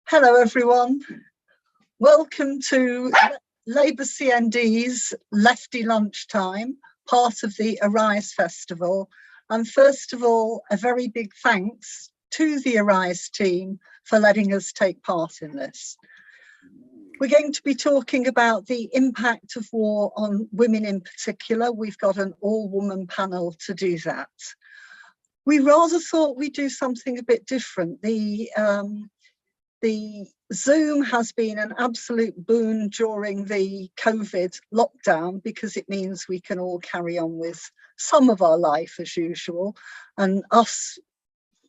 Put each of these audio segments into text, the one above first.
Hello everyone, welcome to Labour CND's Lefty Lunchtime, part of the Arise Festival. And first of all, a very big thanks to the Arise team for letting us take part in this. We're going to be talking about the impact of war on women in particular. We've got an all-woman panel to do that. We rather thought we'd do something a bit different. The Zoom has been an absolute boon during the COVID lockdown because it means we can all carry on with some of our life as usual, and us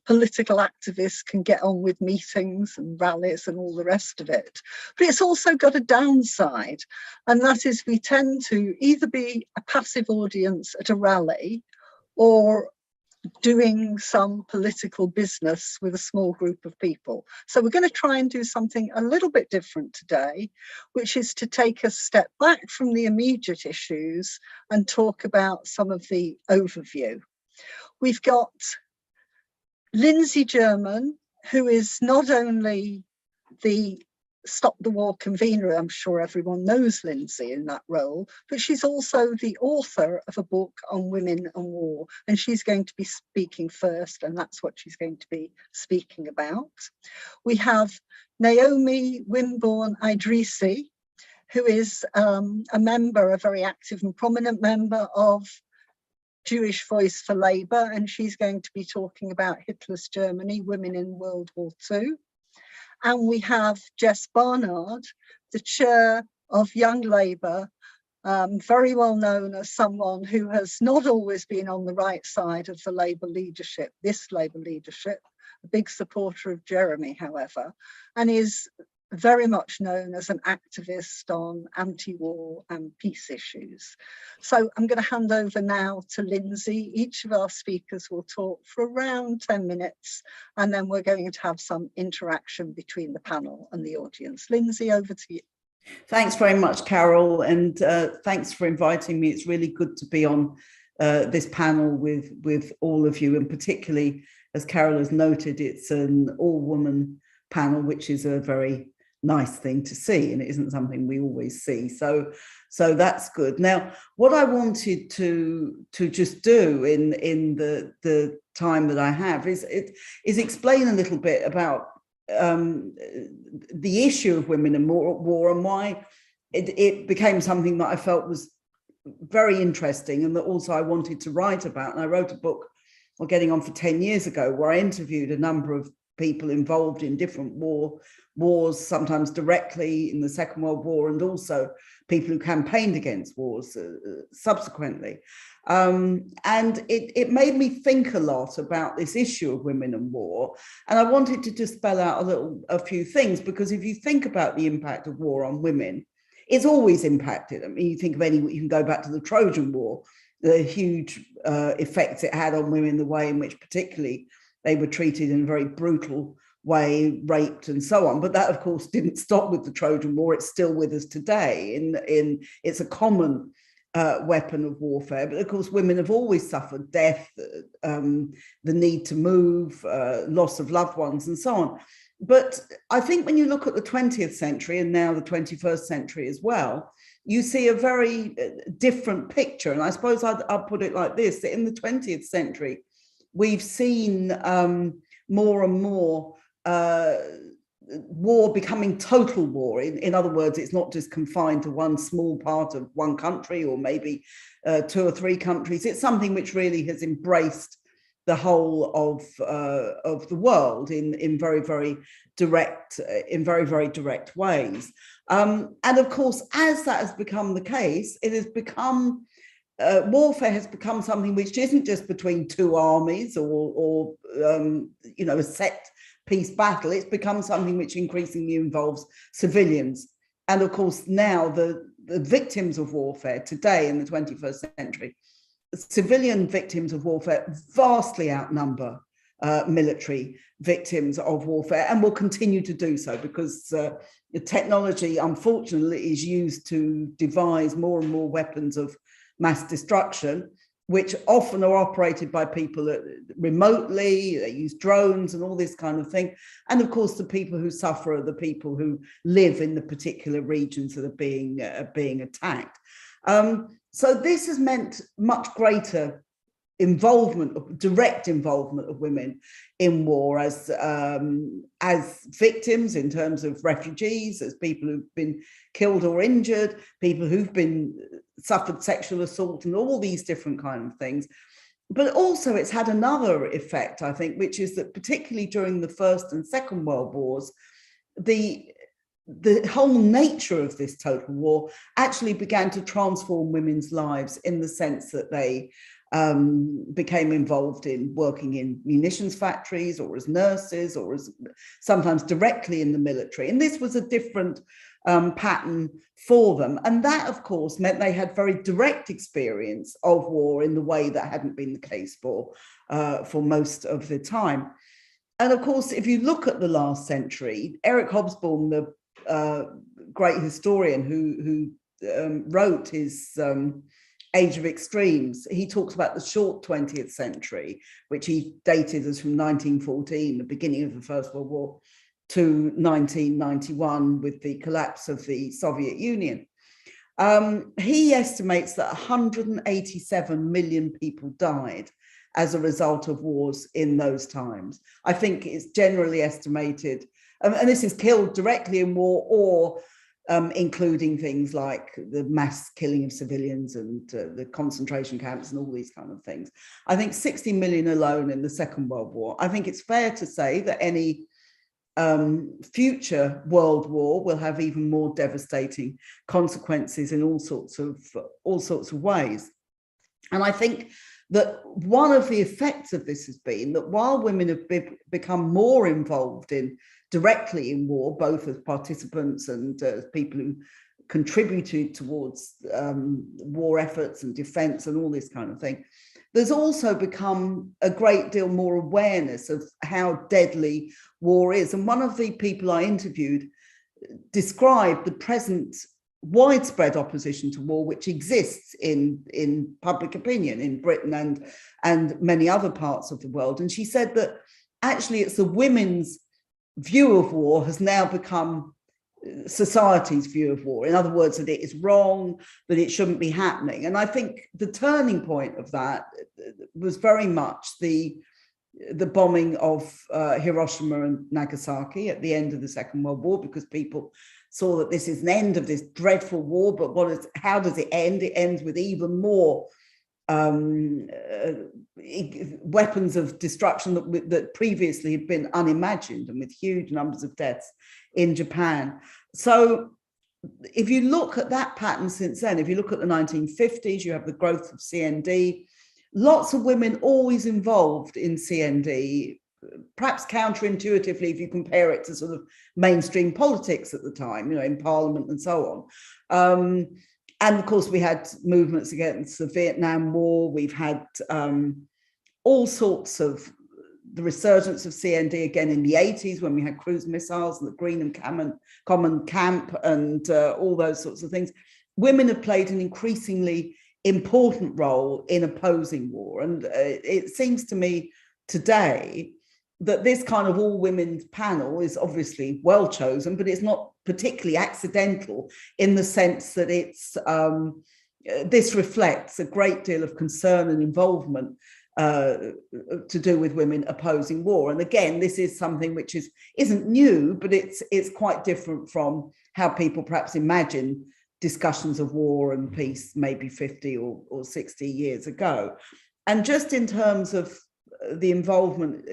political activists can get on with meetings and rallies and all the rest of it. But it's also got a downside, and that is we tend to either be a passive audience at a rally or doing some political business with a small group of people. So we're going to try and do something a little bit different today, which is to take a step back from the immediate issues and talk about some of the overview. We've got Lindsay German, who is not only the Stop the War Convenor, I'm sure everyone knows Lindsay in that role, but she's also the author of a book on women and war, and she's going to be speaking first, and that's what she's going to be speaking about. We have Naomi Wimborne-Idrissi, who is a member, a very active and prominent member of Jewish Voice for Labour, and she's going to be talking about Hitler's Germany, women in World War II. And we have Jess Barnard, the chair of Young Labour, very well known as someone who has not always been on the right side of the Labour leadership, this Labour leadership, a big supporter of Jeremy, however, and is very much known as an activist on anti-war and peace issues. So I'm going to hand over now to Lindsay. Each of our speakers will talk for around 10 minutes, and then we're going to have some interaction between the panel and the audience. Lindsay, over to you. Thanks very much, Carol, and thanks for inviting me. It's really good to be on this panel with all of you, and particularly, as Carol has noted, it's an all-woman panel, which is a very nice thing to see, and it isn't something we always see. So that's good. Now, what I wanted to just do in the time that I have is explain a little bit about the issue of women and war and why it became something that I felt was very interesting and that also I wanted to write about. And I wrote a book, well, getting on for 10 years ago, where I interviewed a number of people involved in different wars, sometimes directly in the Second World War, and also people who campaigned against wars subsequently. And it made me think a lot about this issue of women and war. And I wanted to just spell out a few things, because if you think about the impact of war on women, it's always impacted. I mean, you think of you can go back to the Trojan War, the huge effects it had on women, the way in which particularly they were treated in a very brutal way, raped and so on. But that, of course, didn't stop with the Trojan War. It's still with us today. It's a common weapon of warfare. But of course, women have always suffered death, the need to move, loss of loved ones and so on. But I think when you look at the 20th century and now the 21st century as well, you see a very different picture. And I suppose I'll put it like this, that in the 20th century, we've seen more and more war becoming total war. In other words, it's not just confined to one small part of one country or maybe 2 or 3 countries. It's something which really has embraced the whole of the world in very, very direct ways. And of course, as that has become the case, it has become warfare has become something which isn't just between 2 armies or a set peace battle. It's become something which increasingly involves civilians. And of course, now the victims of warfare today in the 21st century, civilian victims of warfare vastly outnumber military victims of warfare, and will continue to do so, because the technology, unfortunately, is used to devise more and more weapons of mass destruction, which often are operated by people remotely, they use drones and all this kind of thing. And of course, the people who suffer are the people who live in the particular regions that are being attacked. So this has meant much greater involvement, direct involvement of women in war as victims in terms of refugees, as people who've been killed or injured, people who've been suffered sexual assault and all these different kind of things. But also it's had another effect, I think, which is that particularly during the First and Second World Wars, the whole nature of this total war actually began to transform women's lives in the sense that they became involved in working in munitions factories or as nurses or as sometimes directly in the military. And this was a different pattern for them. And that, of course, meant they had very direct experience of war in the way that hadn't been the case for most of the time. And of course, if you look at the last century, Eric Hobsbawm, the great historian who wrote his Age of Extremes, he talks about the short 20th century, which he dated as from 1914, the beginning of the First World War, to 1991 with the collapse of the Soviet Union. He estimates that 187 million people died as a result of wars in those times. I think it's generally estimated, and this is killed directly in war or including things like the mass killing of civilians and the concentration camps and all these kind of things. I think 60 million alone in the Second World War. I think it's fair to say that any future world war will have even more devastating consequences in all sorts of ways. And I think that one of the effects of this has been that while women have become more involved directly in war, both as participants and as people who contributed towards war efforts and defense and all this kind of thing, there's also become a great deal more awareness of how deadly war is. And one of the people I interviewed described the present widespread opposition to war which exists in public opinion in Britain and many other parts of the world. And she said that actually it's the women's view of war has now become society's view of war. In other words, that it is wrong, that it shouldn't be happening. And I think the turning point of that was very much the bombing of Hiroshima and Nagasaki at the end of the Second World War, because people saw that this is an end of this dreadful war, but how does it end? It ends with even more weapons of destruction that previously had been unimagined, and with huge numbers of deaths in Japan. So if you look at that pattern since then, if you look at the 1950s, you have the growth of CND, lots of women always involved in CND, perhaps counterintuitively if you compare it to sort of mainstream politics at the time, in Parliament and so on. And of course, we had movements against the Vietnam War. We've had all sorts of the resurgence of CND again in the 80s when we had cruise missiles and the Green and Common Camp and all those sorts of things. Women have played an increasingly important role in opposing war. And it seems to me today that this kind of all women's panel is obviously well chosen, but it's not particularly accidental in the sense that this reflects a great deal of concern and involvement to do with women opposing war. And again, this is something which isn't new, but it's quite different from how people perhaps imagine discussions of war and peace maybe 50 or 60 years ago. And just in terms of the involvement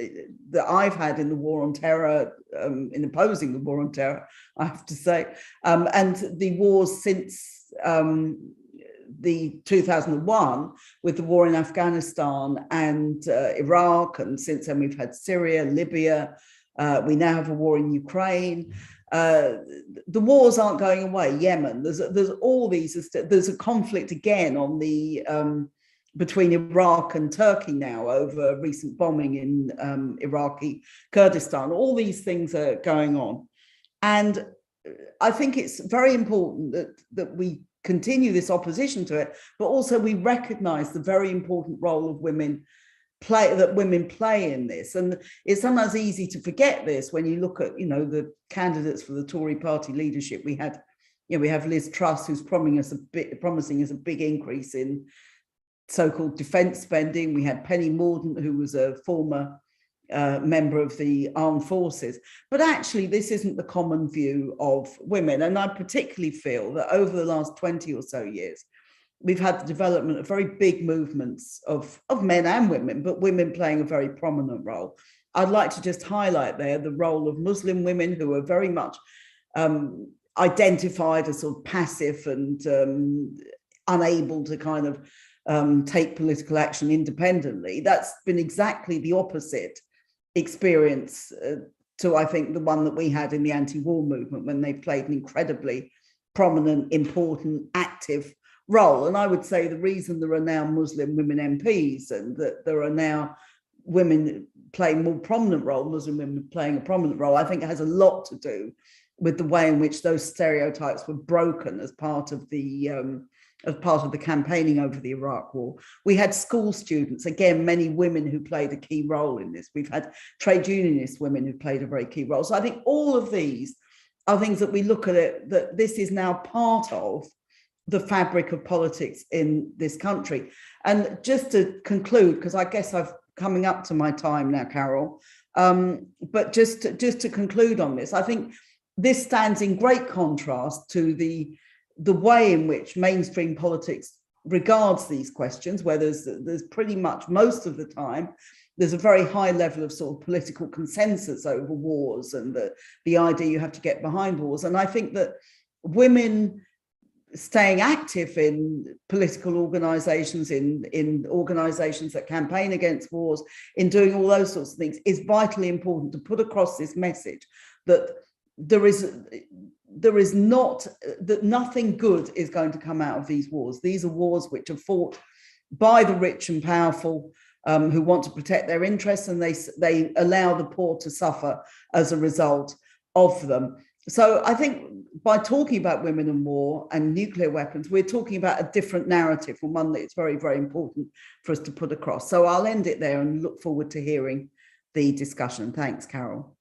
that I've had in the war on terror, in opposing the war on terror, I have to say, and the wars since the 2001 with the war in Afghanistan and Iraq, and since then we've had Syria, Libya, we now have a war in Ukraine. The wars aren't going away. Yemen, there's all these, there's a conflict again on the between Iraq and Turkey now over recent bombing in Iraqi Kurdistan. All these things are going on. And I think it's very important that we continue this opposition to it, but also we recognize the very important role of women women play in this. And it's sometimes easy to forget this when you look at, the candidates for the Tory party leadership. We have Liz Truss, who's promising us a big increase in so-called defence spending. We had Penny Mordaunt, who was a former member of the armed forces. But actually, this isn't the common view of women. And I particularly feel that over the last 20 or so years, we've had the development of very big movements of men and women, but women playing a very prominent role. I'd like to just highlight there the role of Muslim women, who are very much identified as sort of passive and unable to kind of take political action independently. That's been exactly the opposite experience to, I think, the one that we had in the anti-war movement, when they played an incredibly prominent, important, active role. And I would say the reason there are now Muslim women MPs and that there are now women playing more prominent role, Muslim women playing a prominent role, I think it has a lot to do with the way in which those stereotypes were broken as part of the campaigning over the Iraq War. We had school students, again, many women who played a key role in this. We've had trade unionist women who played a very key role. So I think all of these are things that we look at it, that this is now part of the fabric of politics in this country. And just to conclude, because I guess I've coming up to my time now, Carol, but just to conclude on this, I think this stands in great contrast to the way in which mainstream politics regards these questions, where there's pretty much most of the time, there's a very high level of sort of political consensus over wars and the idea you have to get behind wars. And I think that women staying active in political organizations, in organizations that campaign against wars, in doing all those sorts of things, is vitally important to put across this message that there is not, that nothing good is going to come out of these wars. These are wars which are fought by the rich and powerful, who want to protect their interests, and they allow the poor to suffer as a result of them. So I think by talking about women and war and nuclear weapons, we're talking about a different narrative, and one that it's very, very important for us to put across. So I'll end it there and look forward to hearing the discussion. Thanks, Carol.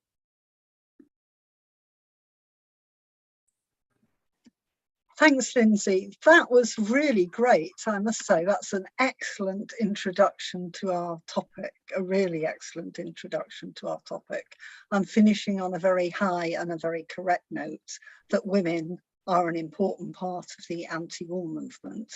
Thanks, Lindsay. That was really great, I must say. That's an excellent introduction to our topic, a really excellent introduction to our topic. I'm finishing on a very high and a very correct note that women are an important part of the anti-war movement.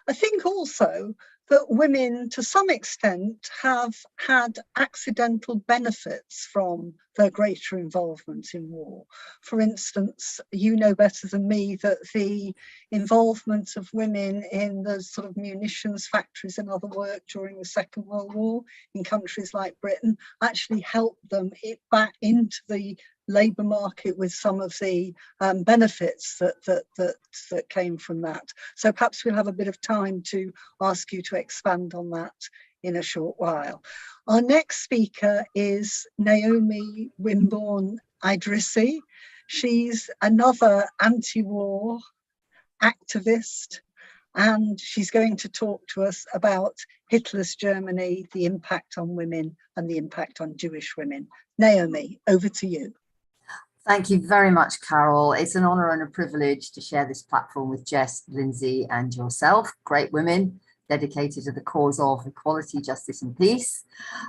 I think also that women, to some extent, have had accidental benefits from their greater involvement in war. For instance, you know better than me that the involvement of women in the sort of munitions factories and other work during the Second World War in countries like Britain actually helped them back into the labour market with some of the benefits that came from that. So perhaps we'll have a bit of time to ask you to expand on that in a short while. Our next speaker is Naomi Wimborne-Idrissi. She's another anti-war activist, and she's going to talk to us about Hitler's Germany, the impact on women and the impact on Jewish women. Naomi, over to you. Thank you very much, Carol. It's an honour and a privilege to share this platform with Jess, Lindsay and yourself, great women dedicated to the cause of equality, justice and peace.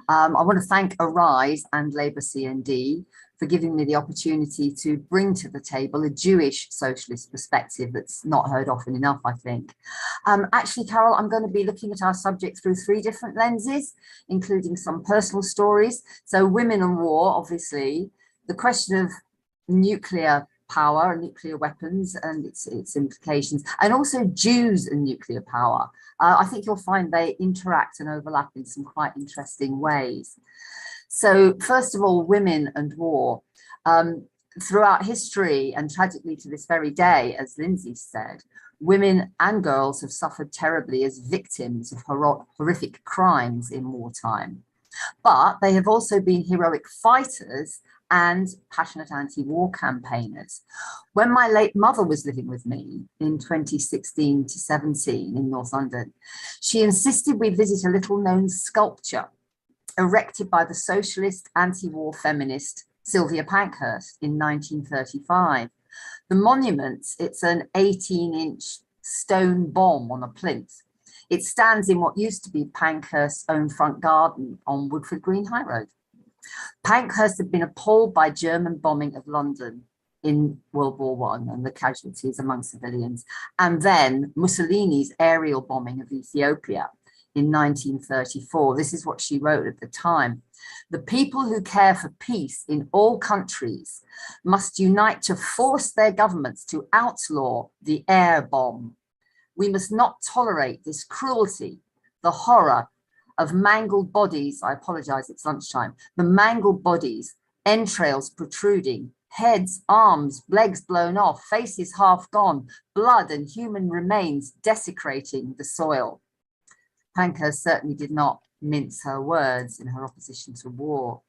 I want to thank Arise and Labour CND for giving me the opportunity to bring to the table a Jewish socialist perspective that's not heard often enough, I think. Actually, Carol, I'm going to be looking at our subject through 3 different lenses, including some personal stories. So women and war, obviously, the question of nuclear power and nuclear weapons and its implications, and also Jews and nuclear power. I think you'll find they interact and overlap in some quite interesting ways. So first of all, women and war. Throughout history, and tragically to this very day, as Lindsay said, women and girls have suffered terribly as victims of horrific crimes in wartime. But they have also been heroic fighters and passionate anti-war campaigners. When my late mother was living with me in 2016 to 17 in North London, she insisted we visit a little known sculpture erected by the socialist anti-war feminist Sylvia Pankhurst in 1935. The monument, it's an 18-inch stone bomb on a plinth. It stands in what used to be Pankhurst's own front garden on Woodford Green High Road. Pankhurst had been appalled by German bombing of London in World War I and the casualties among civilians, and then Mussolini's aerial bombing of Ethiopia in 1934. This is what she wrote at the time. The people who care for peace in all countries must unite to force their governments to outlaw the air bomb. We must not tolerate this cruelty, the horror of mangled bodies. I apologize, it's lunchtime. The mangled bodies, entrails protruding, heads, arms, legs blown off, faces half gone, blood and human remains desecrating the soil. Pankhurst certainly did not mince her words in her opposition to war.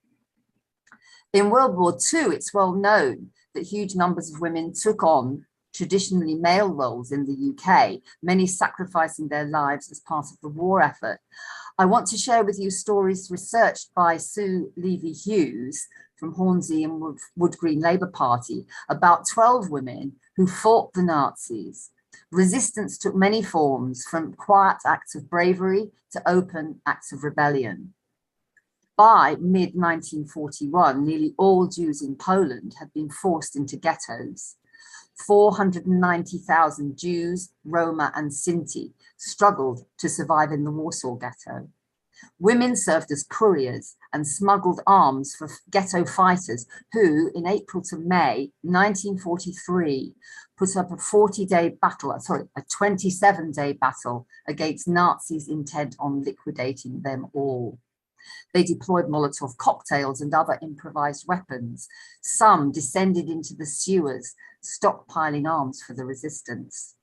In World War II, it's well known that huge numbers of women took on traditionally male roles in the UK, many sacrificing their lives as part of the war effort. I want to share with you stories researched by Sue Levy-Hughes from Hornsey and Wood Green Labour Party about 12 women who fought the Nazis. Resistance took many forms, from quiet acts of bravery to open acts of rebellion. By mid-1941, nearly all Jews in Poland had been forced into ghettos. 490,000 Jews, Roma and Sinti struggled to survive in the Warsaw Ghetto. Women served as couriers and smuggled arms for ghetto fighters who, in April to May 1943, put up a 27-day battle against Nazis intent on liquidating them all. They deployed Molotov cocktails and other improvised weapons. Some descended into the sewers, stockpiling arms for the resistance.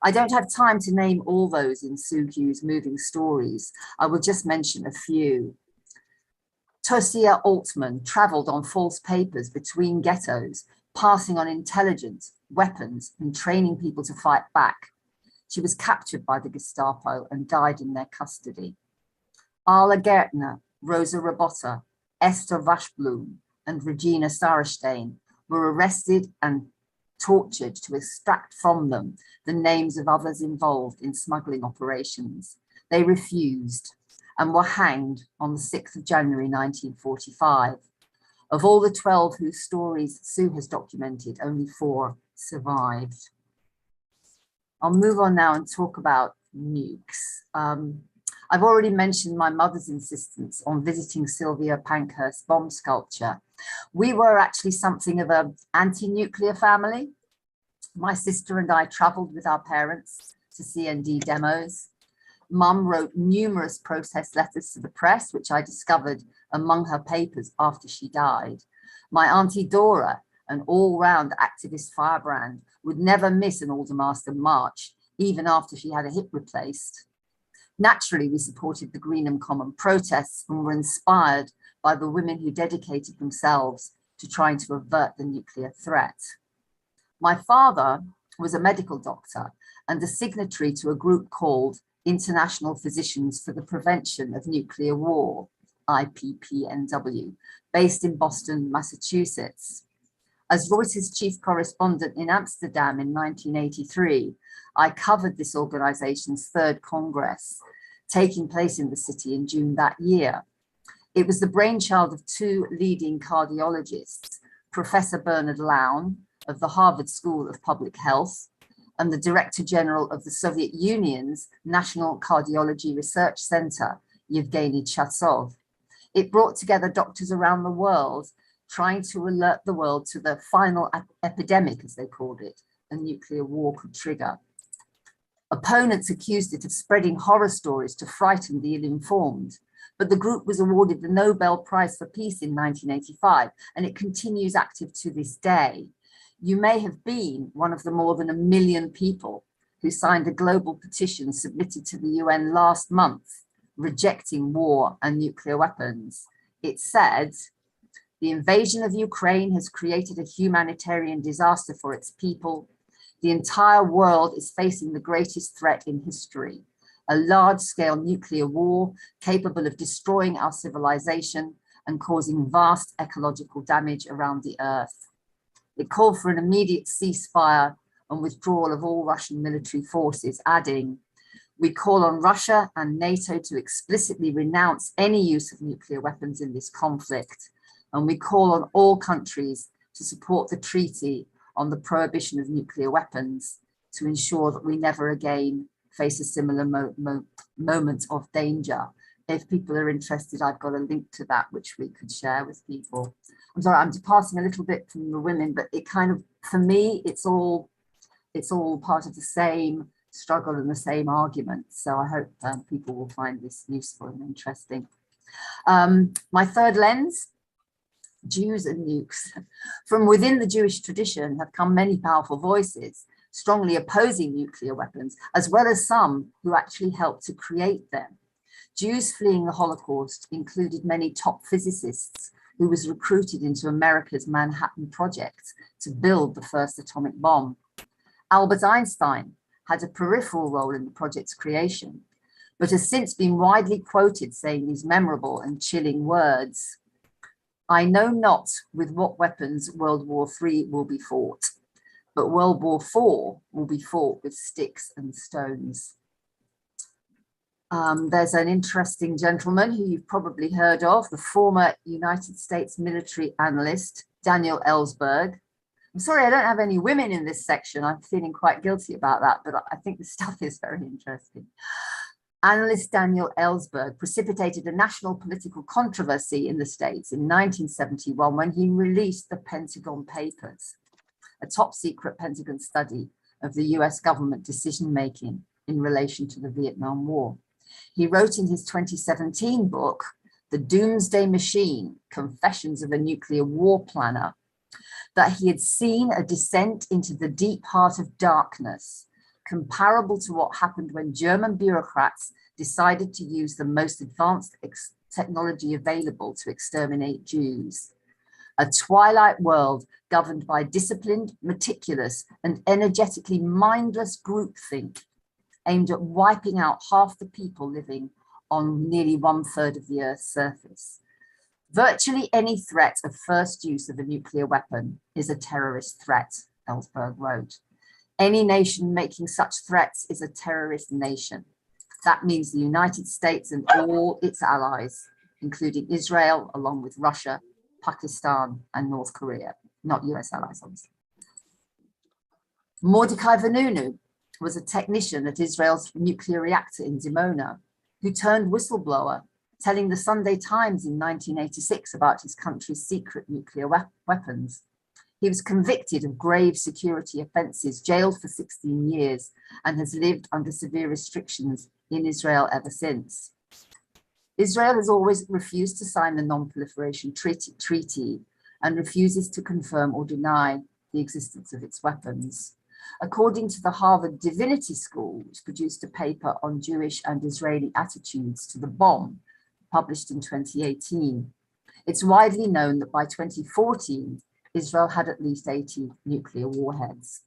I don't have time to name all those in Sue Hughes' moving stories. I will just mention a few. Tosia Altman traveled on false papers between ghettos, passing on intelligence, weapons, and training people to fight back. She was captured by the Gestapo and died in their custody. Arla Gertner, Rosa Rabota, Esther Waschblum, and Regina Sarestein were arrested and tortured to extract from them the names of others involved in smuggling operations. They refused and were hanged on the 6th of January 1945. Of all the 12 whose stories Sue has documented, only 4 survived. I'll move on now and talk about nukes. I've already mentioned my mother's insistence on visiting Sylvia Pankhurst's bomb sculpture. We were actually something of an anti-nuclear family. My sister and I traveled with our parents to CND demos. Mum wrote numerous protest letters to the press, which I discovered among her papers after she died. My auntie Dora, an all-round activist firebrand, would never miss an Aldermaston march, even after she had a hip replaced. Naturally, we supported the Greenham Common protests and were inspired by the women who dedicated themselves to trying to avert the nuclear threat. My father was a medical doctor and a signatory to a group called International Physicians for the Prevention of Nuclear War, IPPNW, based in Boston, Massachusetts. As Reuters chief correspondent in Amsterdam in 1983, I covered this organization's 3rd Congress, taking place in the city in June that year. It was the brainchild of 2 leading cardiologists, Professor Bernard Lown of the Harvard School of Public Health and the Director General of the Soviet Union's National Cardiology Research Center, Yevgeny Chasov. It brought together doctors around the world trying to alert the world to the final epidemic, as they called it, a nuclear war could trigger. Opponents accused it of spreading horror stories to frighten the ill-informed, but the group was awarded the Nobel Prize for Peace in 1985, and it continues active to this day. You may have been one of the more than 1 million people who signed a global petition submitted to the UN last month, rejecting war and nuclear weapons. It said, "The invasion of Ukraine has created a humanitarian disaster for its people. The entire world is facing the greatest threat in history. a large-scale nuclear war capable of destroying our civilization and causing vast ecological damage around the earth. It called for an immediate ceasefire and withdrawal of all Russian military forces, adding, "We call on Russia and NATO to explicitly renounce any use of nuclear weapons in this conflict, and we call on all countries to support the treaty on the prohibition of nuclear weapons to ensure that we never again face a similar moment of danger." If people are interested, I've got a link to that which we could share with people. I'm sorry, I'm departing a little bit from the women, but it kind of, for me, it's all part of the same struggle and the same argument. So I hope people will find this useful and interesting. My third lens, Jews and nukes. From within the Jewish tradition have come many powerful voices strongly opposing nuclear weapons, as well as some who actually helped to create them. Jews fleeing the Holocaust included many top physicists who was recruited into America's Manhattan Project to build the first atomic bomb. Albert Einstein had a peripheral role in the project's creation, but has since been widely quoted saying these memorable and chilling words: "I know not with what weapons World War III will be fought, but World War IV will be fought with sticks and stones." There's an interesting gentleman who you've probably heard of, the former United States military analyst, Daniel Ellsberg. I'm sorry, I don't have any women in this section. I'm feeling quite guilty about that, but I think the stuff is very interesting. Analyst Daniel Ellsberg precipitated a national political controversy in the States in 1971 when he released the Pentagon Papers, a top secret Pentagon study of the US government decision-making in relation to the Vietnam War. He wrote in his 2017 book, The Doomsday Machine, Confessions of a Nuclear War Planner, that he had seen a descent into the deep heart of darkness, comparable to what happened when German bureaucrats decided to use the most advanced technology available to exterminate Jews. A twilight world governed by disciplined, meticulous, and energetically mindless groupthink, aimed at wiping out half the people living on nearly 1/3 of the Earth's surface. Virtually any threat of first use of a nuclear weapon is a terrorist threat, Ellsberg wrote. Any nation making such threats is a terrorist nation. That means the United States and all its allies, including Israel, along with Russia, Pakistan, and North Korea, not US allies, obviously. Mordecai Vanunu was a technician at Israel's nuclear reactor in Dimona, who turned whistleblower, telling the Sunday Times in 1986 about his country's secret nuclear weapons. He was convicted of grave security offenses, jailed for 16 years, and has lived under severe restrictions in Israel ever since. Israel has always refused to sign the Non-Proliferation Treaty and refuses to confirm or deny the existence of its weapons. According to the Harvard Divinity School, which produced a paper on Jewish and Israeli attitudes to the bomb, published in 2018, it's widely known that by 2014, Israel had at least 80 nuclear warheads.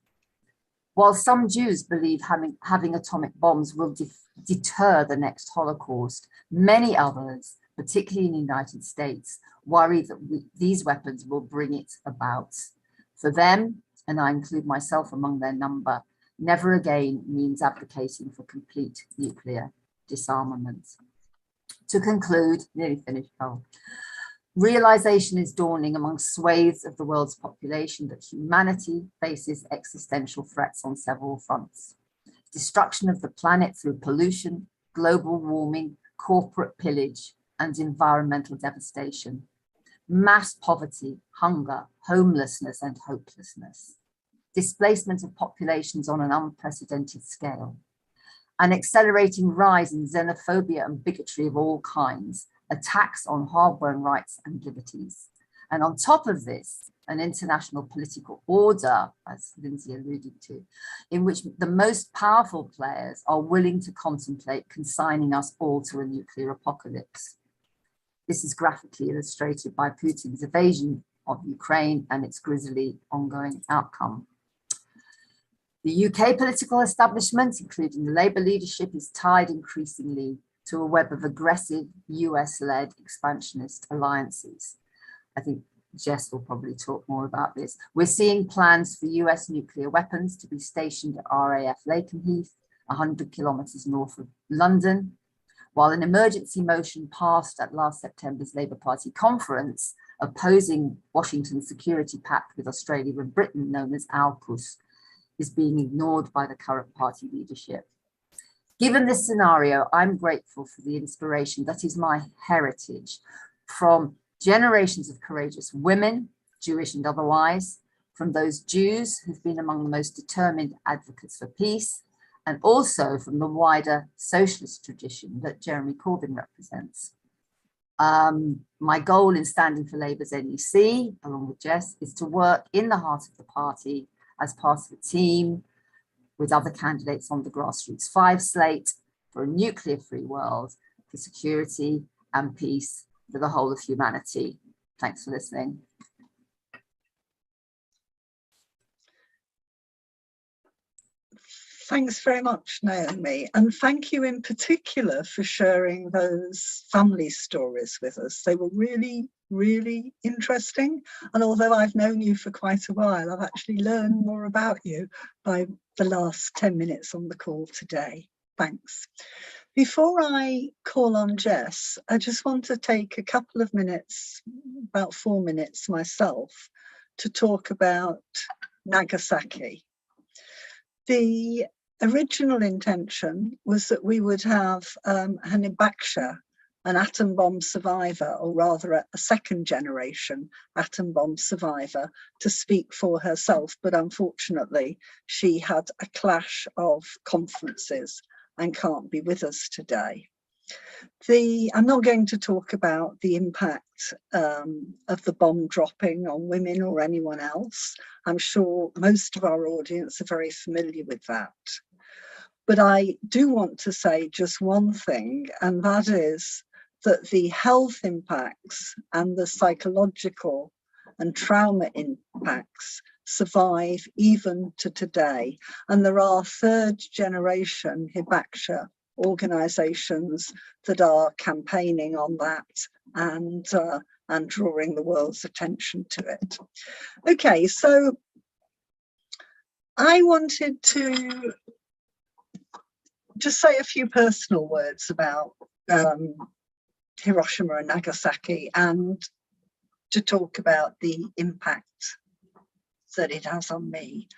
While some Jews believe having atomic bombs will deter the next Holocaust, many others, particularly in the United States, worry that these weapons will bring it about. For them, and I include myself among their number, never again means advocating for complete nuclear disarmament. To conclude, nearly finished, Carl. Realization is dawning among swathes of the world's population that humanity faces existential threats on several fronts. Destruction of the planet through pollution, global warming, corporate pillage, and environmental devastation. Mass poverty, hunger, homelessness, and hopelessness. Displacement of populations on an unprecedented scale. An accelerating rise in xenophobia and bigotry of all kinds, attacks on hard-won rights and liberties. And on top of this, an international political order, as Lindsay alluded to, in which the most powerful players are willing to contemplate consigning us all to a nuclear apocalypse. This is graphically illustrated by Putin's invasion of Ukraine and its grisly ongoing outcome. The UK political establishment, including the Labour leadership, is tied increasingly to a web of aggressive US-led expansionist alliances. I think Jess will probably talk more about this. We're seeing plans for US nuclear weapons to be stationed at RAF Lakenheath, 100 kilometres north of London, while an emergency motion passed at last September's Labour Party conference opposing Washington's security pact with Australia and Britain, known as AUKUS, is being ignored by the current party leadership. Given this scenario, I'm grateful for the inspiration that is my heritage from generations of courageous women, Jewish and otherwise, from those Jews who've been among the most determined advocates for peace, and also from the wider socialist tradition that Jeremy Corbyn represents. My goal in standing for Labour's NEC, along with Jess, is to work in the heart of the party as part of a team with other candidates on the Grassroots 5 slate for a nuclear-free world, for security and peace for the whole of humanity. Thanks for listening. Thanks very much, Naomi, and thank you in particular for sharing those family stories with us. They were really, really interesting. And although I've known you for quite a while, I've actually learned more about you by the last 10 minutes on the call today. Thanks. Before I call on Jess, I just want to take a couple of minutes, about 4 minutes myself, to talk about Nagasaki. The original intention was that we would have an Hibakusha, an atom bomb survivor, or rather a second generation atom bomb survivor, to speak for herself. But unfortunately, she had a clash of conferences and can't be with us today. I'm not going to talk about the impact of the bomb dropping on women or anyone else. I'm sure most of our audience are very familiar with that. But I do want to say just one thing, and that is that the health impacts and the psychological and trauma impacts survive even to today. And there are third generation Hibakusha organisations that are campaigning on that and drawing the world's attention to it. Okay, so I wanted to just say a few personal words about Hiroshima and Nagasaki, and to talk about the impact that it has on me.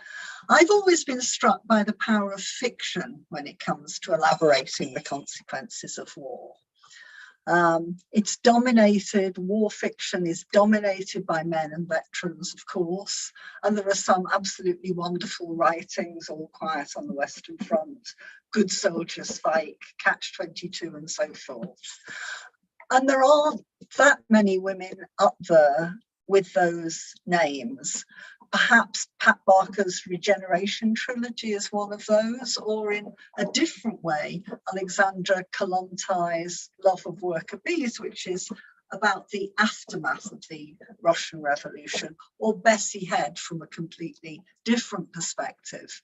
I've always been struck by the power of fiction when it comes to elaborating the consequences of war. It's dominated, war fiction is dominated by men and veterans, of course, and there are some absolutely wonderful writings, All Quiet on the Western Front, Good Soldiers Fight, Catch-22 and so forth. And there aren't that many women up there with those names. Perhaps Pat Barker's Regeneration trilogy is one of those, or in a different way, Alexandra Kollontais' Love of Worker Bees, which is about the aftermath of the Russian Revolution, or Bessie Head from a completely different perspective,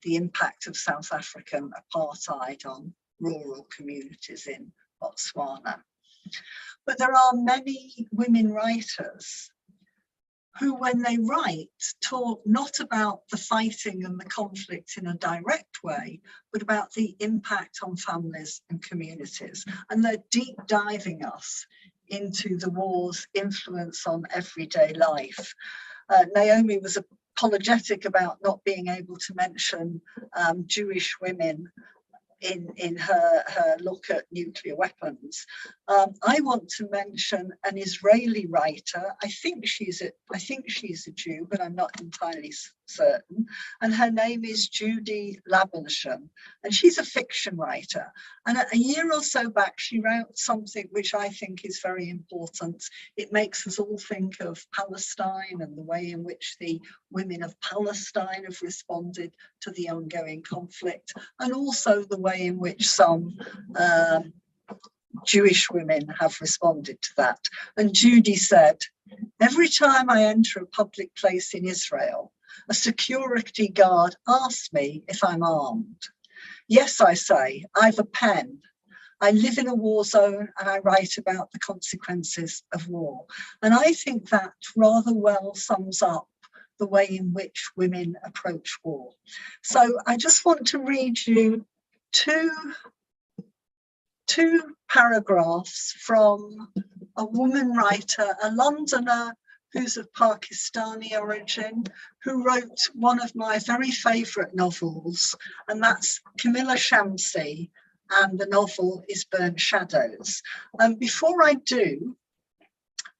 the impact of South African apartheid on rural communities in Botswana. But there are many women writers who, when they write, talk not about the fighting and the conflict in a direct way, but about the impact on families and communities. And they're deep diving us into the war's influence on everyday life. Naomi was apologetic about not being able to mention Jewish women in her look at nuclear weapons. I want to mention an Israeli writer. I think she's a Jew, but I'm not entirely certain. And her name is Judy Labelle, and she's a fiction writer. And a year or so back, she wrote something which I think is very important. It makes us all think of Palestine and the way in which the women of Palestine have responded to the ongoing conflict, and also the way in which some Jewish women have responded to that. And Judy said, "Every time I enter a public place in Israel, A security guard asks me if I'm armed. Yes, I say, I've a pen. I live in a war zone and I write about the consequences of war. And I think that rather well sums up the way in which women approach war. So I just want to read you two paragraphs from a woman writer, a Londoner who's of Pakistani origin, who wrote one of my very favourite novels, and that's Camilla Shamsi, and the novel is Burnt Shadows. Before I do,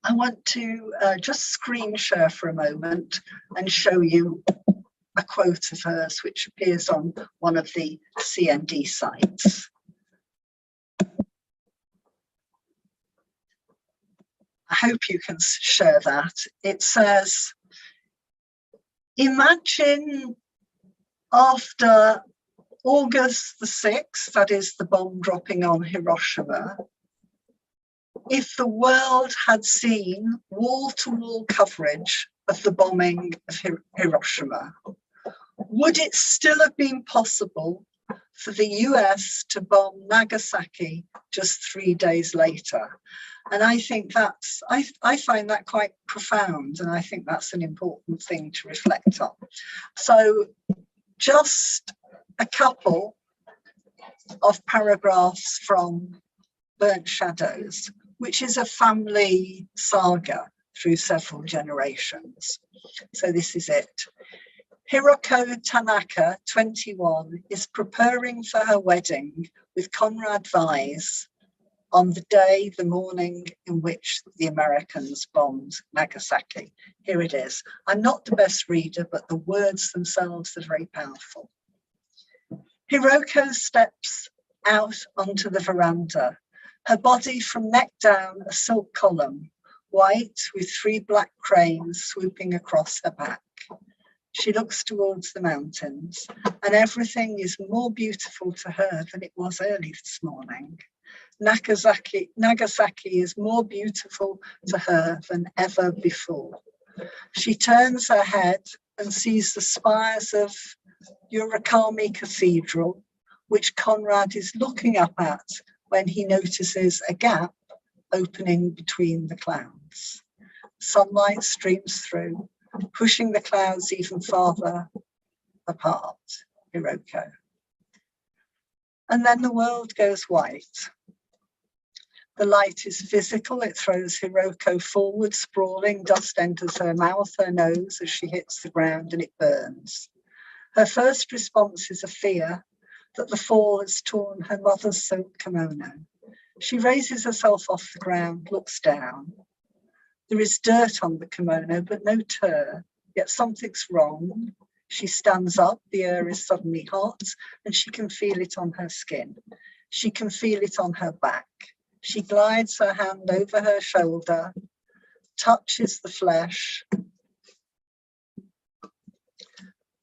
I want to just screen share for a moment and show you a quote of hers, which appears on one of the CND sites. I hope you can share that. It says, imagine after August the 6th, that is the bomb dropping on Hiroshima, if the world had seen wall-to-wall coverage of the bombing of Hiroshima, would it still have been possible for the US to bomb Nagasaki just 3 days later? And I think that's, I find that quite profound, and I think that's an important thing to reflect on. So just a couple of paragraphs from Burnt Shadows, which is a family saga through several generations. So this is it. Hiroko Tanaka, 21, is preparing for her wedding with Conrad Weiss on the morning in which the Americans bombed Nagasaki. Here it is. I'm not the best reader, but the words themselves are very powerful. Hiroko steps out onto the veranda, her body from neck down a silk column, white with 3 black cranes swooping across her back. She looks towards the mountains, and everything is more beautiful to her than it was early this morning. Nagasaki is more beautiful to her than ever before. She turns her head and sees the spires of Urakami Cathedral, which Conrad is looking up at when he notices a gap opening between the clouds. Sunlight streams through, pushing the clouds even farther apart. Hiroko. And then the world goes white. The light is physical. It throws Hiroko forward, sprawling. Dust enters her mouth, her nose as she hits the ground, and it burns. Her first response is a fear that the fall has torn her mother's silk kimono. She raises herself off the ground, looks down. There is dirt on the kimono, but no tar, yet something's wrong. She stands up, the air is suddenly hot, and she can feel it on her skin. She can feel it on her back. She glides her hand over her shoulder, touches the flesh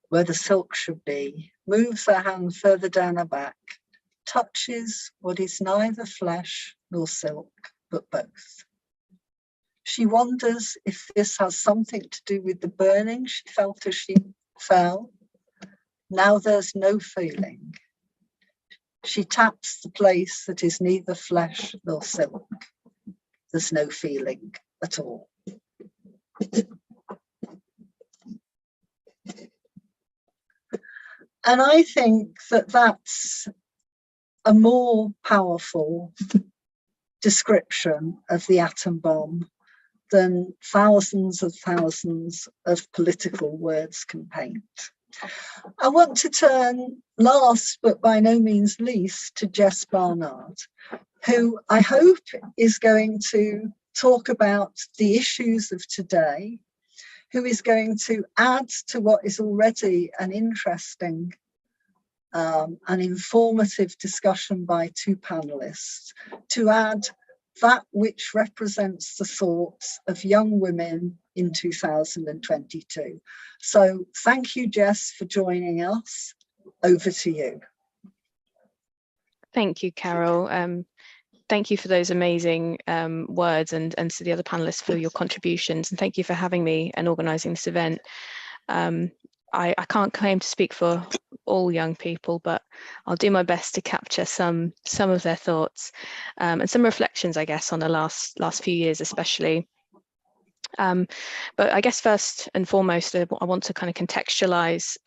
where the silk should be, moves her hand further down her back, touches what is neither flesh nor silk, but both. She wonders if this has something to do with the burning she felt as she fell. Now there's no feeling. She taps the place that is neither flesh nor silk. There's no feeling at all. And I think that that's a more powerful description of the atom bomb than thousands of political words can paint. I want to turn last, but by no means least, to Jess Barnard, who I hope is going to talk about the issues of today, who is going to add to what is already an interesting and informative discussion by 2 panelists, to add that which represents the thoughts of young women in 2022. So thank you, Jess, for joining us. Over to you. Thank you, Carol. Thank you for those amazing words, and to the other panelists for your contributions. And thank you for having me and organising this event. I can't claim to speak for all young people, but I'll do my best to capture some of their thoughts and some reflections, I guess, on the last few years, especially. But I guess first and foremost, I want to kind of contextualize,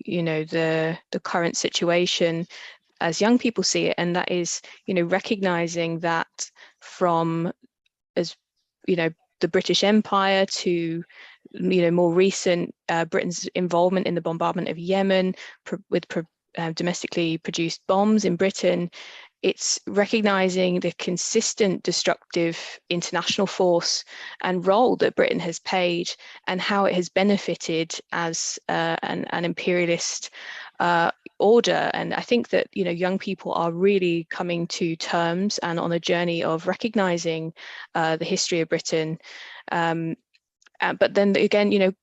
the current situation as young people see it, and that is, recognizing that from, as the British Empire to more recent Britain's involvement in the bombardment of Yemen with domestically produced bombs in Britain. It's recognizing the consistent destructive international force and role that Britain has played, and how it has benefited as an imperialist order. And I think that young people are really coming to terms and on a journey of recognizing the history of Britain. But then again,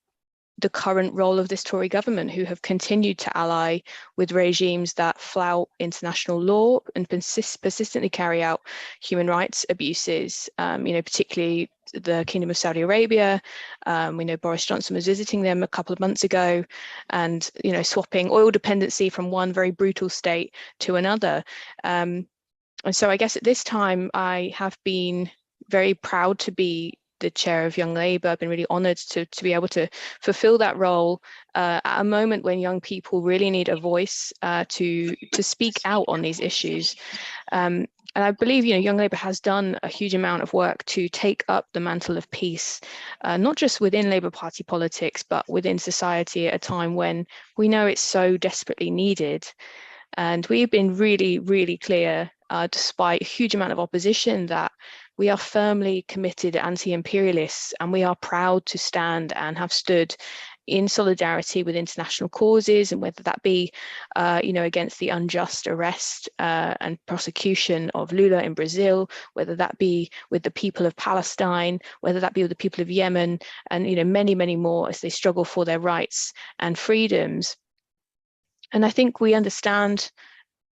the current role of this Tory government, who have continued to ally with regimes that flout international law and persistently carry out human rights abuses, particularly the Kingdom of Saudi Arabia. We know Boris Johnson was visiting them a couple of months ago, and swapping oil dependency from one very brutal state to another. And so I guess at this time, I have been very proud to be the chair of Young Labour. I've been really honoured to be able to fulfil that role at a moment when young people really need a voice to speak out on these issues. And I believe Young Labour has done a huge amount of work to take up the mantle of peace, not just within Labour Party politics, but within society at a time when we know it's so desperately needed. And we've been really, really clear, despite a huge amount of opposition, that we are firmly committed anti-imperialists, and we are proud to stand and have stood in solidarity with international causes, and whether that be, against the unjust arrest and prosecution of Lula in Brazil, whether that be with the people of Palestine, whether that be with the people of Yemen, and many, many more as they struggle for their rights and freedoms. And I think we understand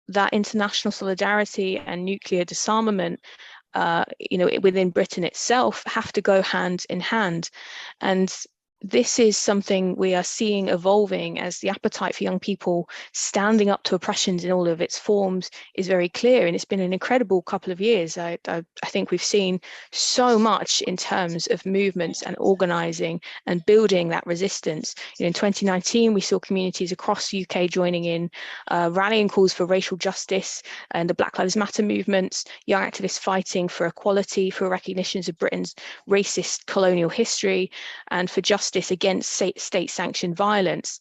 that international solidarity and nuclear disarmament, within Britain itself, have to go hand in hand. And this is something we are seeing evolving as the appetite for young people standing up to oppressions in all of its forms is very clear. And it's been an incredible couple of years. I think we've seen so much in terms of movements and organising and building that resistance. In 2019, we saw communities across the UK joining in, rallying calls for racial justice and the Black Lives Matter movements, young activists fighting for equality, for recognitions of Britain's racist colonial history, and for justice against state-sanctioned violence.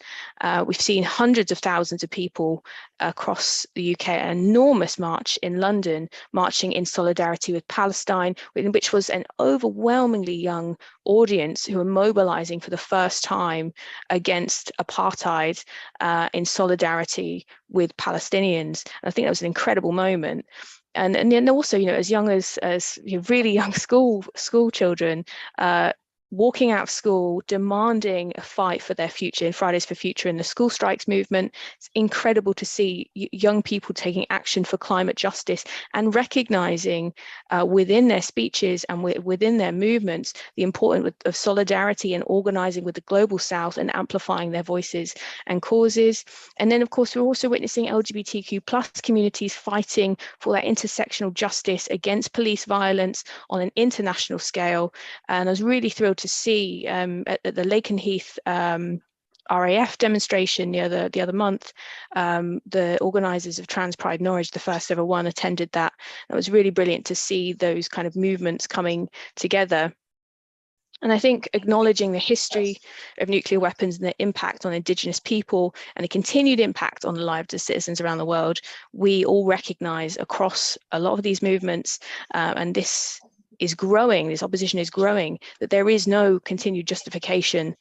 We've seen hundreds of thousands of people across the UK, an enormous march in London, marching in solidarity with Palestine, which was an overwhelmingly young audience who were mobilizing for the first time against apartheid in solidarity with Palestinians. And I think that was an incredible moment. And then also, as young as really young school children, walking out of school, demanding a fight for their future in Fridays for Future and the school strikes movement. It's incredible to see young people taking action for climate justice and recognizing within their speeches and within their movements the importance of solidarity and organizing with the global South and amplifying their voices and causes. And then, of course, we're also witnessing LGBTQ plus communities fighting for that intersectional justice against police violence on an international scale. And I was really thrilled to see at the Lakenheath RAF demonstration the other month, the organisers of Trans Pride Norwich, the first ever one, attended that. It was really brilliant to see those kind of movements coming together. And I think acknowledging the history of nuclear weapons and their impact on Indigenous people and the continued impact on the lives of citizens around the world, we all recognise across a lot of these movements, and this is growing, this opposition is growing, that there is no continued justification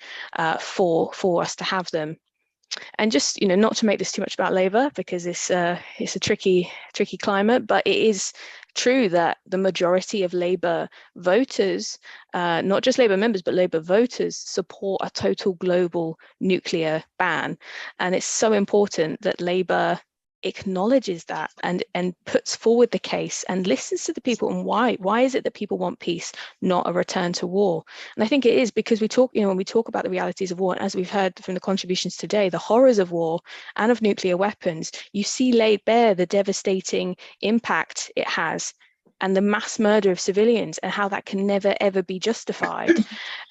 for us to have them. And just, not to make this too much about Labour, because it's a tricky climate, but it is true that the majority of Labour voters, not just Labour members, but Labour voters, support a total global nuclear ban. And it's so important that Labour acknowledges that and puts forward the case and listens to the people. And why is it that people want peace, not a return to war? And I think it is because we talk, when we talk about the realities of war, and as we've heard from the contributions today, the horrors of war and of nuclear weapons, you see laid bare the devastating impact it has and the mass murder of civilians and how that can never ever be justified.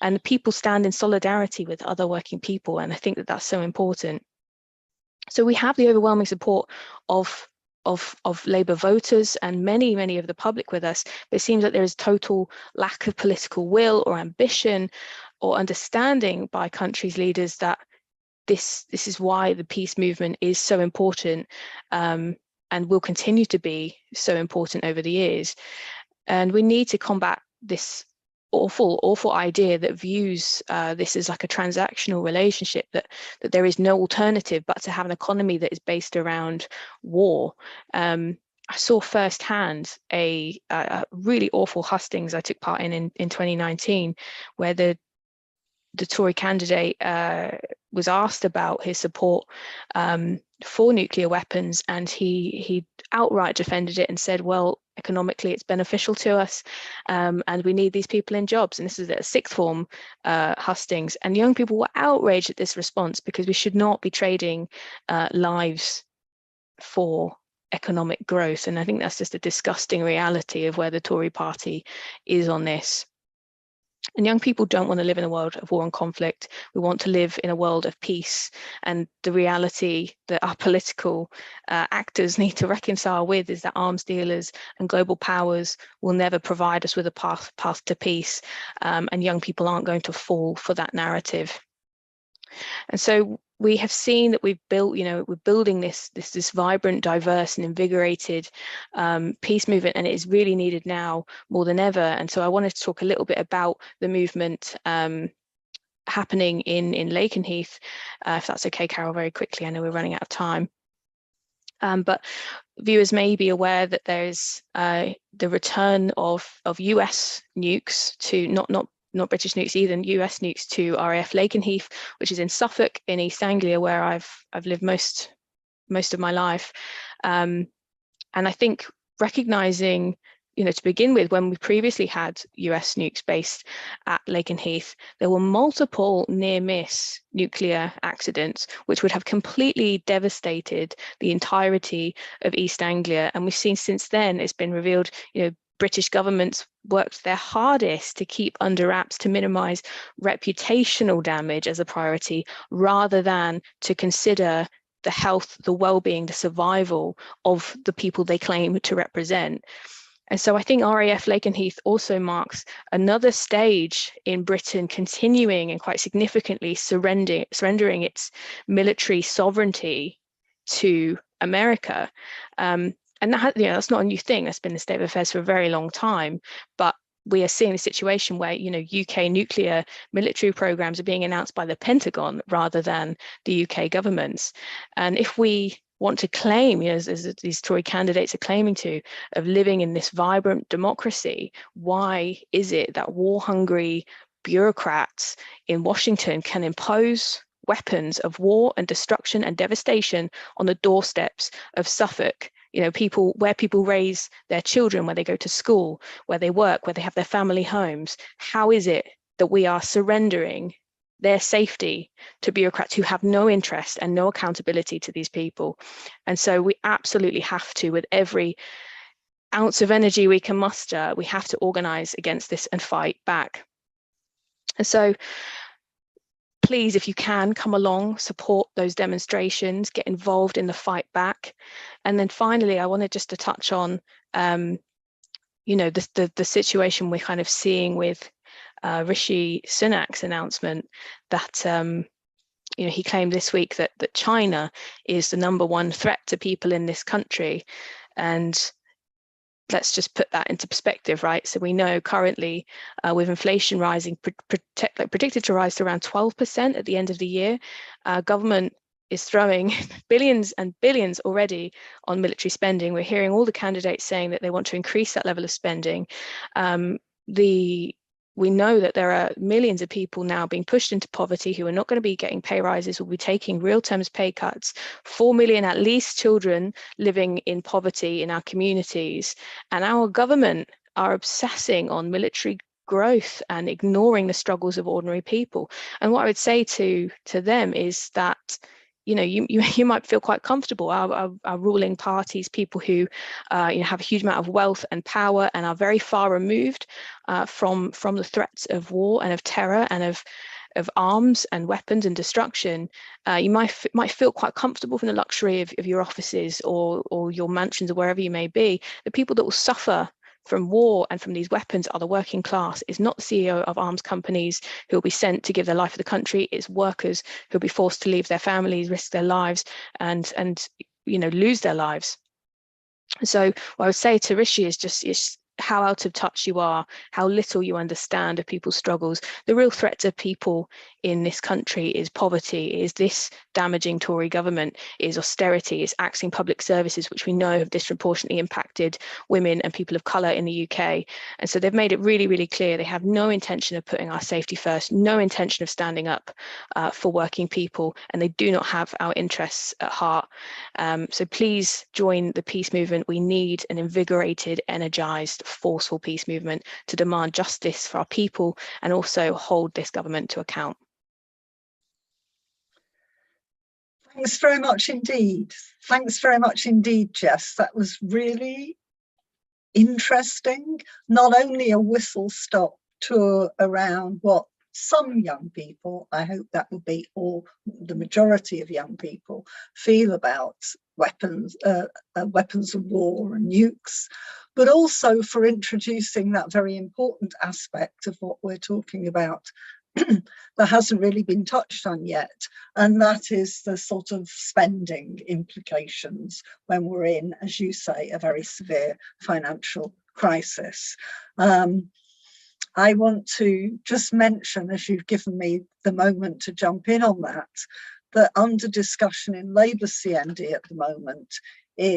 And people stand in solidarity with other working people, and I think that that's so important. So we have the overwhelming support of Labour voters and many of the public with us, but it seems that there is total lack of political will or ambition or understanding by countries' leaders that this is why the peace movement is so important, and will continue to be so important over the years. And we need to combat this awful idea that views this as like a transactional relationship, that there is no alternative but to have an economy that is based around war. I saw firsthand a really awful hustings I took part in 2019, where the Tory candidate was asked about his support for nuclear weapons, and he outright defended it and said, well, economically it's beneficial to us, and we need these people in jobs. And this is at a sixth form hustings, and young people were outraged at this response, because we should not be trading lives for economic growth. And I think that's just a disgusting reality of where the Tory party is on this. And young people don't want to live in a world of war and conflict. We want to live in a world of peace. And the reality that our political actors need to reconcile with is that arms dealers and global powers will never provide us with a path to peace. And young people aren't going to fall for that narrative. And so we have seen that we've built, we're building this vibrant, diverse and invigorated peace movement, and it is really needed now more than ever. And so I wanted to talk a little bit about the movement happening in Lakenheath, if that's okay, Carol, very quickly. I know we're running out of time. But viewers may be aware that there's the return of US nukes to not British nukes either, US nukes to RAF Lakenheath, which is in Suffolk in East Anglia, where I've lived most of my life. And I think recognizing, to begin with, when we previously had US nukes based at Lakenheath, there were multiple near-miss nuclear accidents, which would have completely devastated the entirety of East Anglia. And we've seen since then, it's been revealed, British governments worked their hardest to keep under wraps to minimize reputational damage as a priority, rather than to consider the health, the well-being, the survival of the people they claim to represent. And so I think RAF Lakenheath also marks another stage in Britain continuing and quite significantly surrendering its military sovereignty to America. And that's not a new thing. That's been the state of affairs for a very long time. But we are seeing a situation where, UK nuclear military programs are being announced by the Pentagon rather than the UK governments. And if we want to claim, as these Tory candidates are claiming to, of living in this vibrant democracy, why is it that war-hungry bureaucrats in Washington can impose weapons of war and destruction and devastation on the doorsteps of Suffolk? Where people raise their children, where they go to school, where they work, where they have their family homes. How is it that we are surrendering their safety to bureaucrats who have no interest and no accountability to these people? And so we absolutely have to, with every ounce of energy we can muster, we have to organize against this and fight back. And so please, if you can, come along, support those demonstrations, get involved in the fight back. And then finally, I wanted just to touch on, the situation we're kind of seeing with Rishi Sunak's announcement that, he claimed this week that China is the #1 threat to people in this country. And let's just put that into perspective, right? So we know currently with inflation rising, predicted to rise to around 12% at the end of the year, government is throwing billions and billions already on military spending. We're hearing all the candidates saying that they want to increase that level of spending. we know that there are millions of people now being pushed into poverty who are not going to be getting pay rises, will be taking real terms pay cuts, 4 million at least children living in poverty in our communities. And our government are obsessing on military growth and ignoring the struggles of ordinary people. And what I would say to them is that, you know, you might feel quite comfortable. Our ruling parties, people who you know, have a huge amount of wealth and power and are very far removed from the threats of war and of terror and of arms and weapons and destruction. You might feel quite comfortable from the luxury of your offices or your mansions or wherever you may be. The people that will suffer from war and from these weapons are the working class. It's not the CEO of arms companies who will be sent to give their life for the country. It's workers who will be forced to leave their families, risk their lives, and you know, lose their lives. So what I would say to Rishi is just how out of touch you are, how little you understand of people's struggles. The real threat to people in this country is poverty, is this damaging Tory government, is austerity, is axing public services, which we know have disproportionately impacted women and people of colour in the UK. And so they've made it really, really clear they have no intention of putting our safety first, no intention of standing up for working people, and they do not have our interests at heart. So please join the peace movement. We need an invigorated, energised, forceful peace movement to demand justice for our people and also hold this government to account. Thanks very much indeed. Thanks very much indeed, Jess. That was really interesting. Not only a whistle-stop tour around what some young people, I hope that will be all the majority of young people, feel about weapons of war and nukes, but also for introducing that very important aspect of what we're talking about that hasn't really been touched on yet, and that is the sort of spending implications when we're in, as you say, a very severe financial crisis. I want to just mention, as you've given me the moment to jump in on that under discussion in Labour CND at the moment,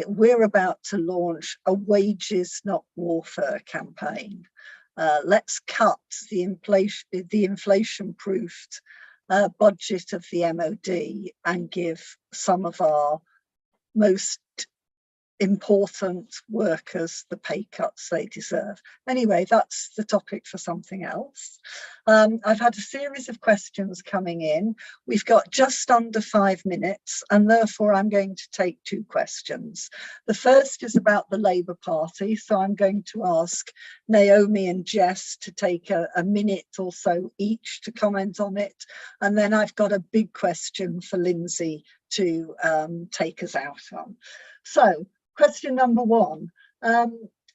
we're about to launch a wages not warfare campaign. Let's cut the inflation-proofed budget of the MOD and give some of our most important workers the pay cuts they deserve. Anyway, that's the topic for something else. I've had a series of questions coming in. We've got just under 5 minutes, and therefore I'm going to take 2 questions. The first is about the Labour Party, so I'm going to ask Naomi and Jess to take a minute or so each to comment on it, and then I've got a big question for Lindsay to take us out on. So, question number 1,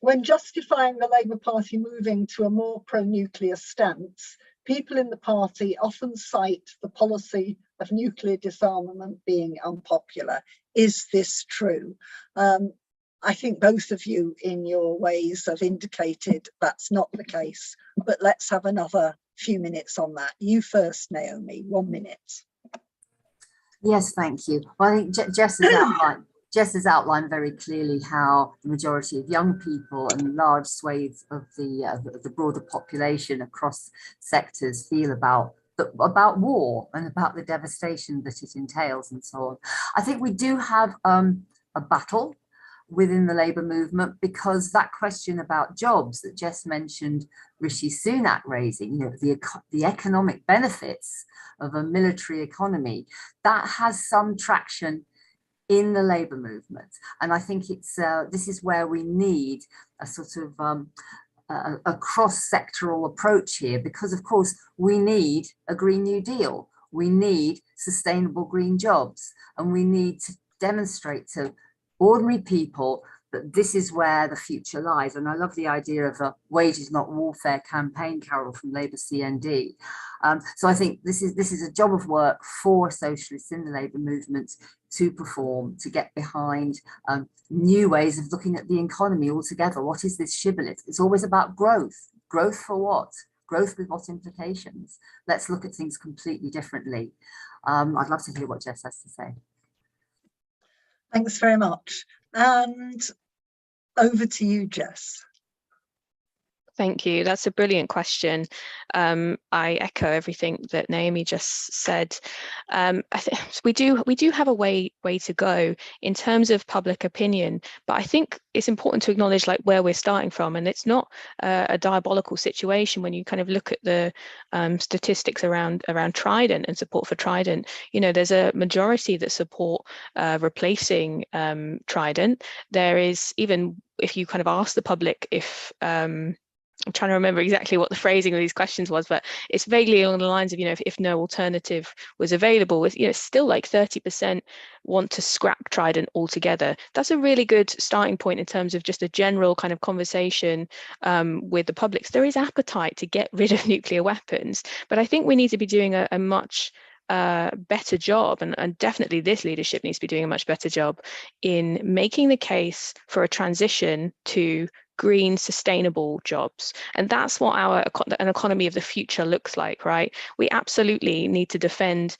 when justifying the Labour Party moving to a more pro-nuclear stance, people in the party often cite the policy of nuclear disarmament being unpopular. Is this true? I think both of you in your ways have indicated that's not the case, but let's have another few minutes on that. You first, Naomi, 1 minute. Yes, thank you. Well, I think Jess has outlined very clearly how the majority of young people and large swathes of the broader population across sectors feel about war and about the devastation that it entails and so on. I think we do have a battle within the Labour movement, because that question about jobs that Jess mentioned Rishi Sunak raising, you know, the economic benefits of a military economy, that has some traction in the Labour movement. And I think it's this is where we need a sort of a cross-sectoral approach here, because of course we need a Green New Deal, we need sustainable green jobs, and we need to demonstrate to ordinary people that this is where the future lies. And I love the idea of a wages not warfare campaign, Carol, from Labour CND. So I think this is a job of work for socialists in the Labour movement to perform, to get behind new ways of looking at the economy altogether. What is this shibboleth? It's always about growth. Growth for what? Growth with what implications? Let's look at things completely differently. I'd love to hear what Jess has to say. Thanks very much. And over to you, Jess. Thank you. That's a brilliant question. I echo everything that Naomi just said. I think we do have a way to go in terms of public opinion, but I think it's important to acknowledge like where we're starting from, and it's not a diabolical situation when you kind of look at the statistics around Trident and support for Trident. You know, there's a majority that support replacing Trident. There is, even if you kind of ask the public if I'm trying to remember exactly what the phrasing of these questions was, but it's vaguely along the lines of, you know, if no alternative was available, you know, still like 30% want to scrap Trident altogether. That's a really good starting point in terms of just a general kind of conversation with the public. So there is appetite to get rid of nuclear weapons, but I think we need to be doing a much better job, and definitely this leadership needs to be doing a much better job in making the case for a transition to green, sustainable jobs. And that's what an economy of the future looks like, right? We absolutely need to defend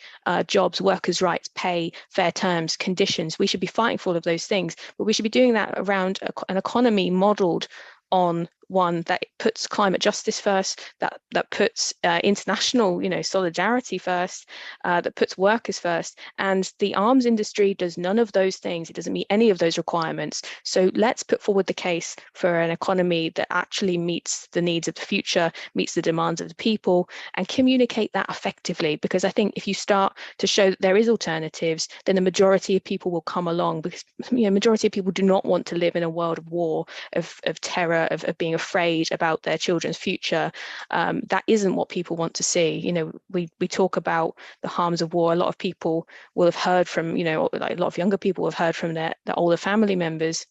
jobs, workers' rights, pay, fair terms, conditions. We should be fighting for all of those things, but we should be doing that around an economy modeled on one that puts climate justice first, that puts international, you know, solidarity first, that puts workers first. And the arms industry does none of those things. It doesn't meet any of those requirements. So let's put forward the case for an economy that actually meets the needs of the future, meets the demands of the people, and communicate that effectively. Because I think if you start to show that there is alternatives, then the majority of people will come along, because, you know, majority of people do not want to live in a world of war, of terror, of being afraid about their children's future. That isn't what people want to see. You know, we talk about the harms of war. A lot of people will have heard from, you know, like a lot of younger people have heard from their older family members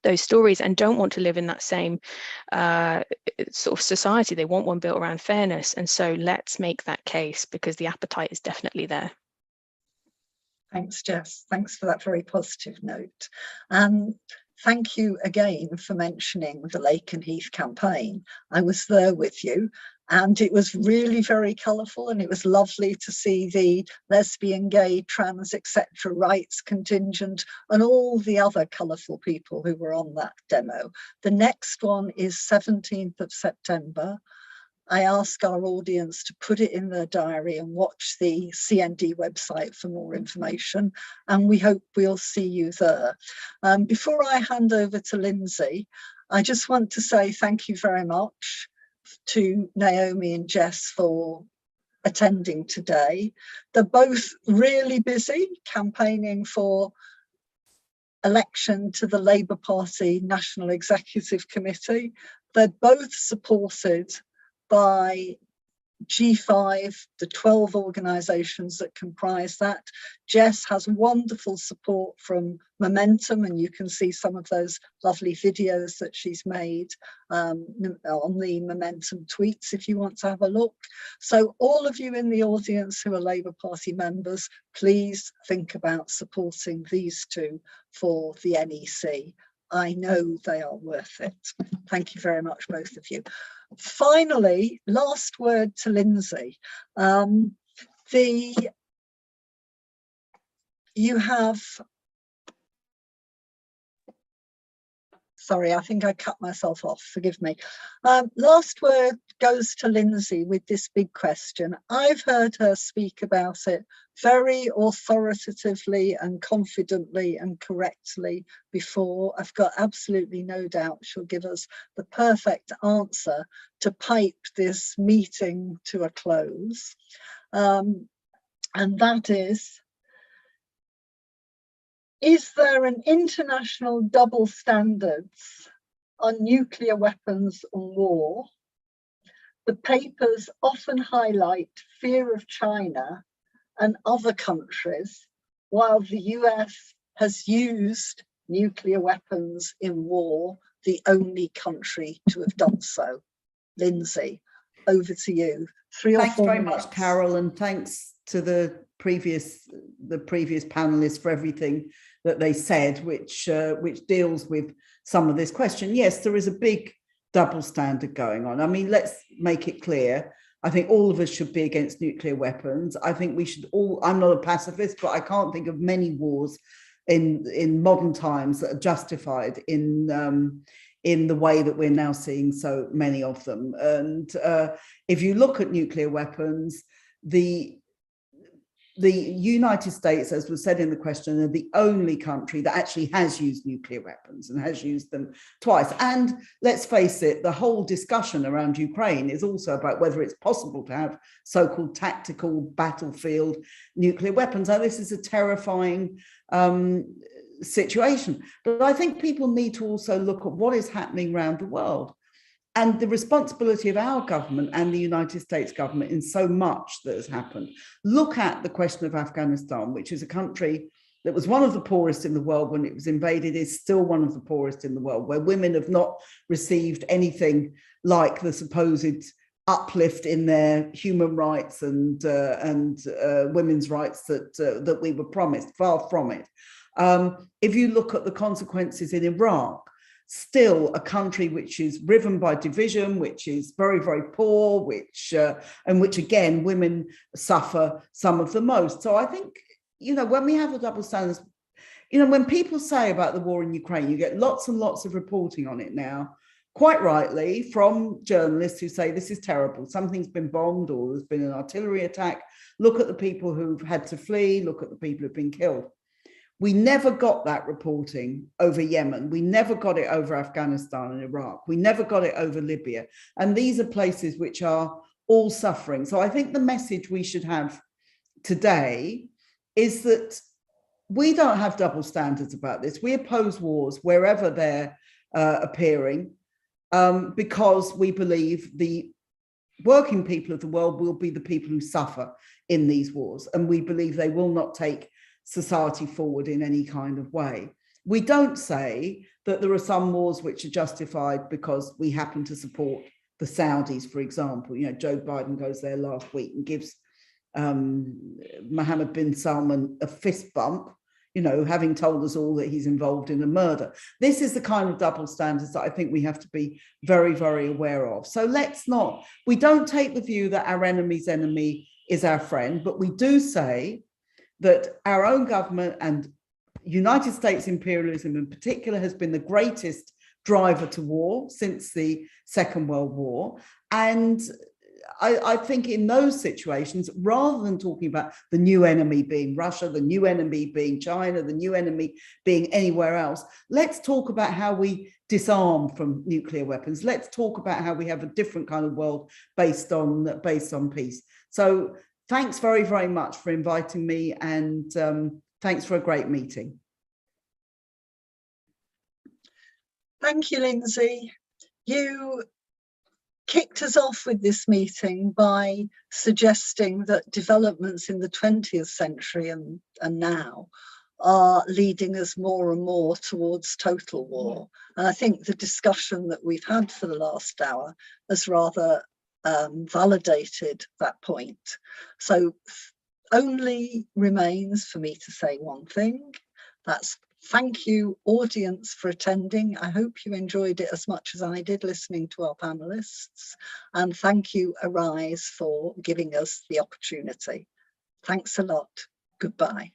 those stories, and don't want to live in that same sort of society. They want one built around fairness. And so let's make that case, because the appetite is definitely there. Thanks, Jess. Thanks for that very positive note. Thank you again for mentioning the Lake and Heath campaign. I was there with you, and it was really very colourful, and it was lovely to see the lesbian, gay, trans, etc. rights contingent and all the other colourful people who were on that demo. The next one is 17th of September. I ask our audience to put it in their diary and watch the CND website for more information, and we hope we'll see you there. Before I hand over to Lindsay, I just want to say thank you very much to Naomi and Jess for attending today. They're both really busy campaigning for election to the Labour Party National Executive Committee. They're both supported by G5, the 12 organisations that comprise that. Jess has wonderful support from Momentum, and you can see some of those lovely videos that she's made on the Momentum tweets if you want to have a look. So all of you in the audience who are Labour Party members, please think about supporting these two for the NEC. I know they are worth it. Thank you very much, both of you. Finally, last word to Lindsay. You have, sorry, I think I cut myself off, forgive me. Last word goes to Lindsay with this big question. I've heard her speak about it very authoritatively and confidently and correctly before. I've got absolutely no doubt she'll give us the perfect answer to pipe this meeting to a close. And that is there an international double standards on nuclear weapons and war? The papers often highlight fear of China and other countries, while the US has used nuclear weapons in war, the only country to have done so. Lindsay, over to you. Thanks very much, Carol, and thanks to the previous panelists for everything that they said, which deals with some of this question. Yes, there is a big double standard going on. I mean, let's make it clear. I think all of us should be against nuclear weapons. I think we should all, I'm not a pacifist, but I can't think of many wars in modern times that are justified in in the way that we're now seeing so many of them. And if you look at nuclear weapons, the United States, as was said in the question, are the only country that actually has used nuclear weapons and has used them twice. And let's face it, the whole discussion around Ukraine is also about whether it's possible to have so-called tactical battlefield nuclear weapons. Now, this is a terrifying situation. But I think people need to also look at what is happening around the world. And the responsibility of our government and the United States government in so much that has happened. Look at the question of Afghanistan, which is a country that was one of the poorest in the world when it was invaded, is still one of the poorest in the world, where women have not received anything like the supposed uplift in their human rights and women's rights that we were promised. Far from it. If you look at the consequences in Iraq, still a country which is riven by division, which is very, very poor, which again, women suffer some of the most. So I think, when we have the double standards, when people say about the war in Ukraine, you get lots and lots of reporting on it now, quite rightly, from journalists who say this is terrible. Something's been bombed or there's been an artillery attack. Look at the people who've had to flee. Look at the people who've been killed. We never got that reporting over Yemen. We never got it over Afghanistan and Iraq. We never got it over Libya. And these are places which are all suffering. So I think the message we should have today is that we don't have double standards about this. We oppose wars wherever they're appearing because we believe the working people of the world will be the people who suffer in these wars. And we believe they will not take society forward in any kind of way. We don't say that there are some wars which are justified because we happen to support the Saudis, for example. Joe Biden goes there last week and gives Mohammed bin Salman a fist bump, having told us all that he's involved in a murder. This is the kind of double standards that I think we have to be very, very aware of. So we don't take the view that our enemy's enemy is our friend, but we do say that our own government and United States imperialism in particular has been the greatest driver to war since the Second World War. And I think in those situations, rather than talking about the new enemy being Russia, the new enemy being China, the new enemy being anywhere else, let's talk about how we disarm from nuclear weapons. Let's talk about how we have a different kind of world based on peace. So thanks very, very much for inviting me, and thanks for a great meeting. Thank you, Lindsay. You kicked us off with this meeting by suggesting that developments in the 20th century and now are leading us more and more towards total war. And I think the discussion that we've had for the last hour has rather validated that point. So only remains for me to say one thing. That's thank you, audience, for attending. I hope you enjoyed it as much as I did listening to our panelists. And thank you, Arise, for giving us the opportunity. Thanks a lot. Goodbye.